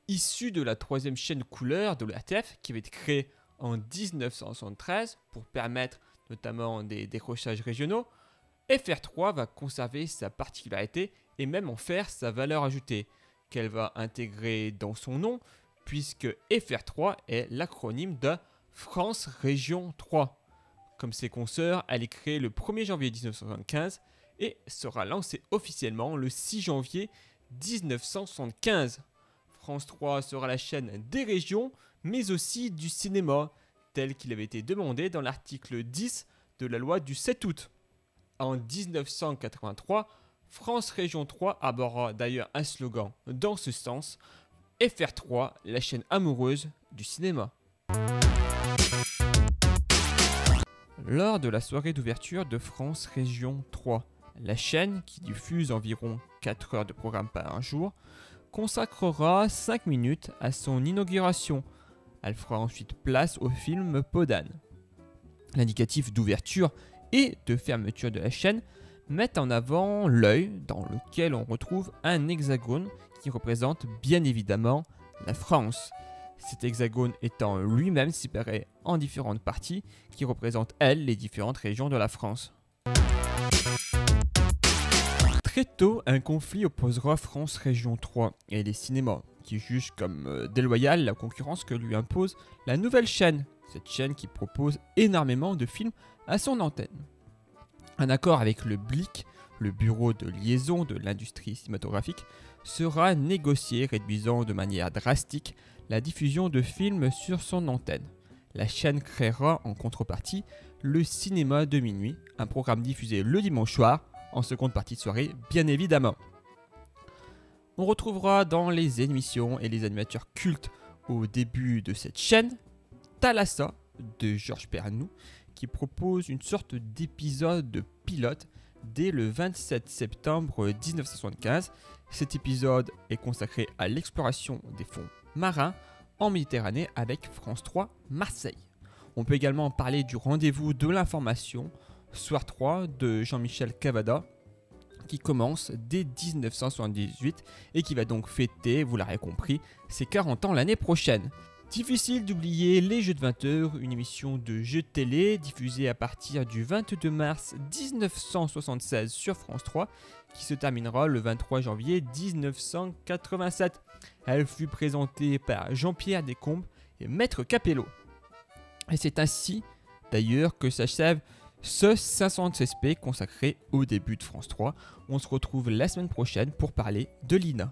Issu de la troisième chaîne couleur de la TF qui avait été créée en 1973 pour permettre notamment des décrochages régionaux, FR3 va conserver sa particularité et même en faire sa valeur ajoutée, qu'elle va intégrer dans son nom, puisque FR3 est l'acronyme de France Région 3. Comme ses consoeurs, elle est créée le 1er janvier 1975 et sera lancée officiellement le 6 janvier 1975. France 3 sera la chaîne des régions, mais aussi du cinéma, tel qu'il avait été demandé dans l'article 10 de la loi du 7 août. En 1983, France Région 3 abordera d'ailleurs un slogan dans ce sens, FR3, la chaîne amoureuse du cinéma. Lors de la soirée d'ouverture de France Région 3, la chaîne, qui diffuse environ 4 heures de programme par jour, consacrera 5 minutes à son inauguration. Elle fera ensuite place au film Podane. L'indicatif d'ouverture et de fermeture de la chaîne met en avant l'œil dans lequel on retrouve un hexagone qui représente bien évidemment la France. Cet hexagone étant lui-même séparé en différentes parties qui représentent, elles, les différentes régions de la France. Très tôt, un conflit opposera France Région 3 et les cinémas, qui jugent comme déloyale la concurrence que lui impose la nouvelle chaîne, cette chaîne qui propose énormément de films à son antenne. Un accord avec le BLIC, le bureau de liaison de l'industrie cinématographique, sera négocié, réduisant de manière drastique la diffusion de films sur son antenne. La chaîne créera en contrepartie le cinéma de minuit, un programme diffusé le dimanche soir, en seconde partie de soirée bien évidemment. On retrouvera dans les émissions et les animateurs cultes au début de cette chaîne, Thalassa de Georges Pernou, qui propose une sorte d'épisode de pilote dès le 27 septembre 1975. Cet épisode est consacré à l'exploration des fonds marins en Méditerranée avec France 3 Marseille. On peut également parler du rendez-vous de l'information Soir 3 de Jean-Michel Cavada, qui commence dès 1978 et qui va donc fêter, vous l'aurez compris, ses 40 ans l'année prochaine. Difficile d'oublier les Jeux de 20h, une émission de jeux de télé diffusée à partir du 22 mars 1976 sur France 3, qui se terminera le 23 janvier 1987. Elle fut présentée par Jean-Pierre Descombes et Maître Capello. Et c'est ainsi d'ailleurs que s'achève ce 516p consacré au début de France 3. On se retrouve la semaine prochaine pour parler de l'INA.